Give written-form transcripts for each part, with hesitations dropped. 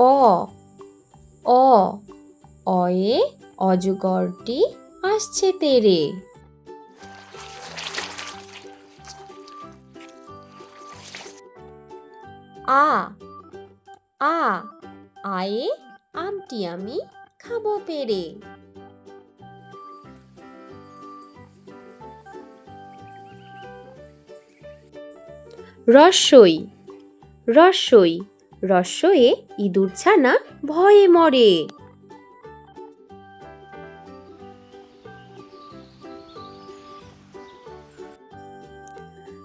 অ অ অয়ে অজগরটি আসছে তেরে। আ আ আয়ে আমটি আমি খাবো পেরে। রস্বই রস্বই রস্বয়ে ইঁদুর ছানা ভয়ে মরে।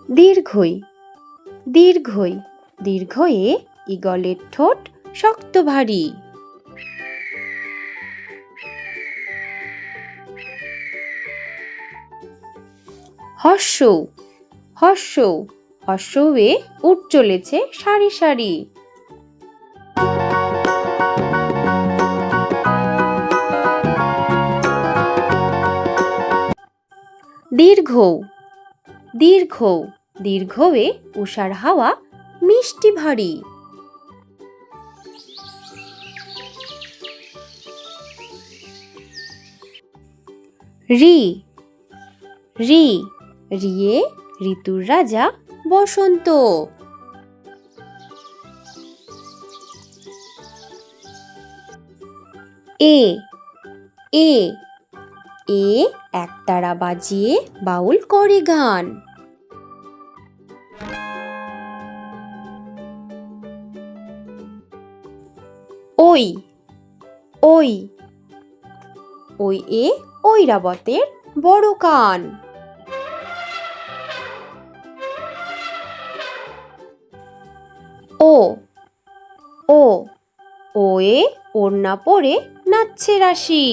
দীর্ঘই দীর্ঘই দীর্ঘয়ে ঈগলের ঠোঁট শক্ত ভারী। হর্ষৌ হর্ষৌ হর্ষৌয়ে উট চলেছে সারি সারি। দীর্ঘৌ দীর্ঘৌ দীর্ঘয়ে উষার হাওয়া মিষ্টি ভারী। রি রি রিয়ে ঋতুর রাজা বসন্ত। এ এ এ একতারা বাজিয়ে বাউল করে গান। ওই ওই ওই এ ঐরাবতের বড় কান। ও ও ওয়ে ওড়না পরে নাচছে রাশি।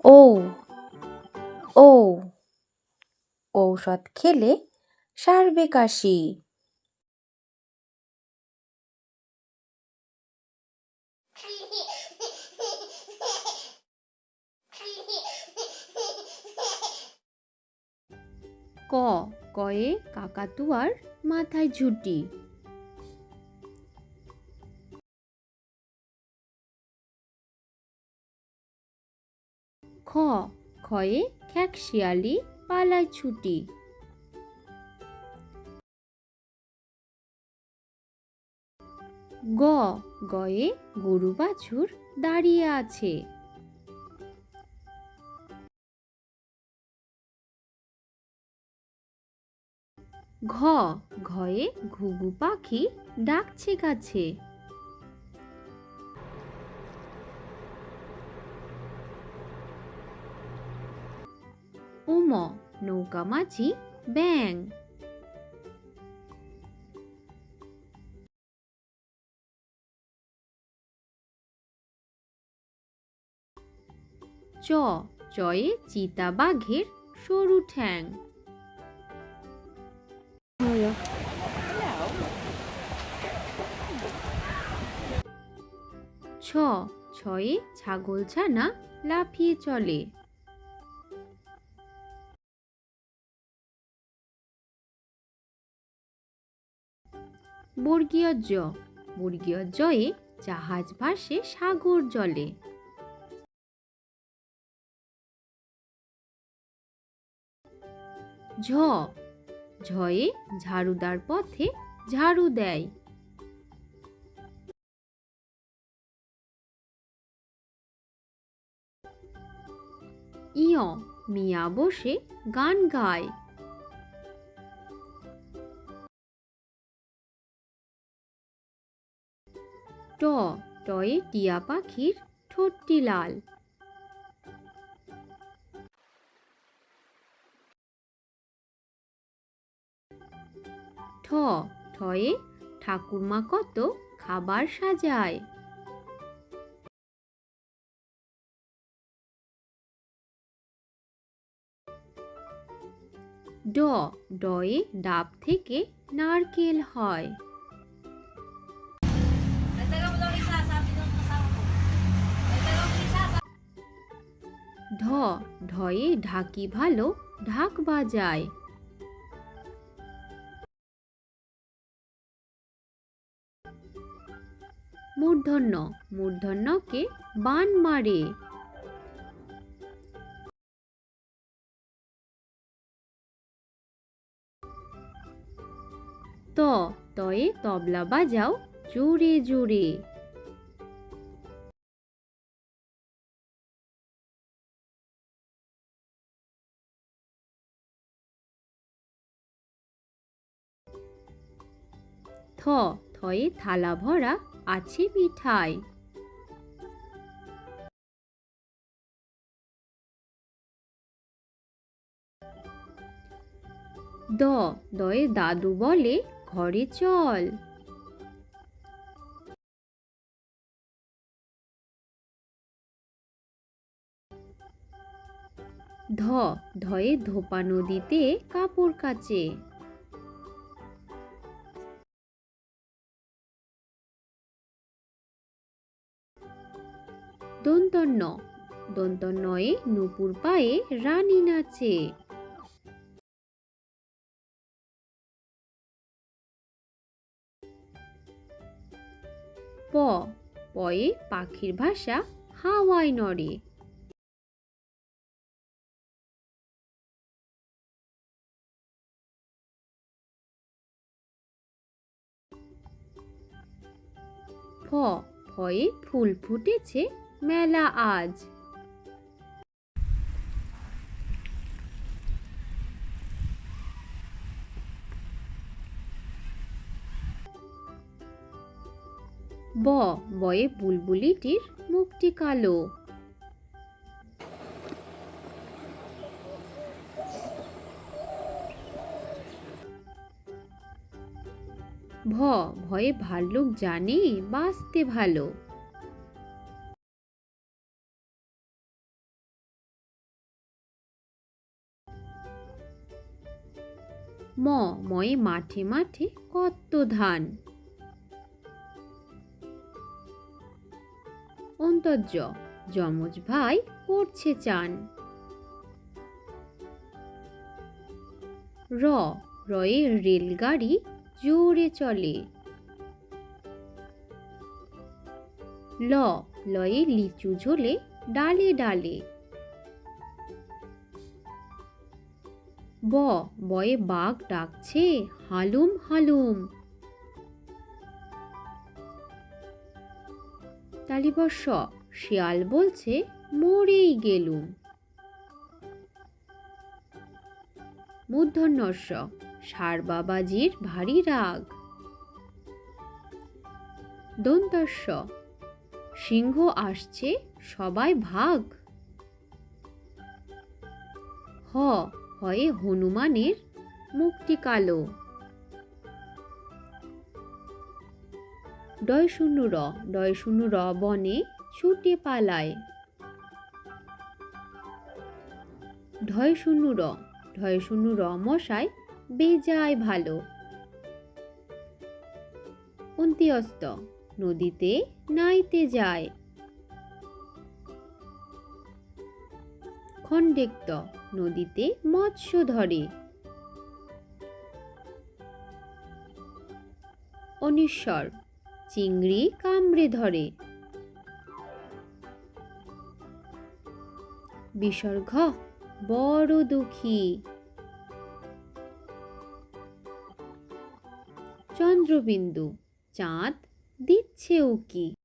ঔ ঔ ঔষধ খেলে সারবে কাশি। ক কয়ে কাকাতুয়ার মাথায় ঝুঁটি। খ খয়ে খ্যাকশিয়ালি পালায় ছুটি। গ গয়ে গরু বাছুর দাঁড়িয়ে আছে। ঘ ঘয়ে ঘুঘু পাখি ডাকছে গাছে। উম নৌকা মাঝি ব্যাং। চ চয়ে চিতা বাঘের সরু ঠ্যাং। ছ ছয়ে ছাগল ছানা লাফিয়ে চলে। বর্গীয় জ বর্গীয় জয়ে জাহাজ ভাসে সাগর জলে। ঝ ঝয়ে ঝাড়ুদার পথে ঝাড়ু দেয়। ইয় মিয়া বসে গান গায়। ট টয়ে টিয়া পাখির ঠোঁটটি লাল। ঠ ঠয়ে ঠাকুরমা কত খাবার সাজায়। ড ডয়ে ডাব থেকে নারকেল হয়। ঢ ঢয়ে ঢাকি ভালো ঢাক বাজায়। মূর্ধন্য মূর্ধন্যকে বান মারে। ত তয়ে তবলা বাজাও জোরে জোরে। থ থয়ে থালা ভরা আছে মিঠাই। দ দয়ে দাদু বলে ঘরে চল। ধ ধয়ে ধোপা নদীতে কাপড় কাচে। দন্তন্য দন্তন্নয়ে নূপুর পায়ে রানী নাচে। প পয়ে পাখির ভাষা হাওয়ায় নড়ে। ফ ফয়ে ফুল ফুটেছে মেলা আজ। ব বয়ে বুলবুলিটির মুখটি কালো। ভ ভয়ে ভাল্লুক জানে বাঁচতে ভালো। ম ময়ে মাঠে মাঠে কত ধান। অন্তর্য যমজ ভাই করছে চান। র রয়ে রেলগাড়ি জোরে চলে। ল লয়ে লিচু ঝোলে ডালে ডালে। ব বয়ে বাঘ ডাকছে হালুম হালুম। তালিবর্ষ শিয়াল বলছে মরেই গেলুম। মূর্ধন্যস্য ষাঁড় বাবাজির ভারী রাগ। দন্তস্য সিংহ আসছে সবাই ভাগ। হ হয়ে হনুমানের মুখটি কালো। ডয় শূন্য র বনে ছুটে পালায়। ঢয় শূন্য র মশাই বেজায় ভালো। অন্ত্যস্ত নদীতে নাইতে যায়। খণ্ডেক্ত নদীতে মৎস্য ধরে। অনিশ্বর চিংড়ি কামড়ে ধরে। বিসর্গ বড় দুঃখী। চন্দ্রবিন্দু চাঁদ দিচ্ছে উকি।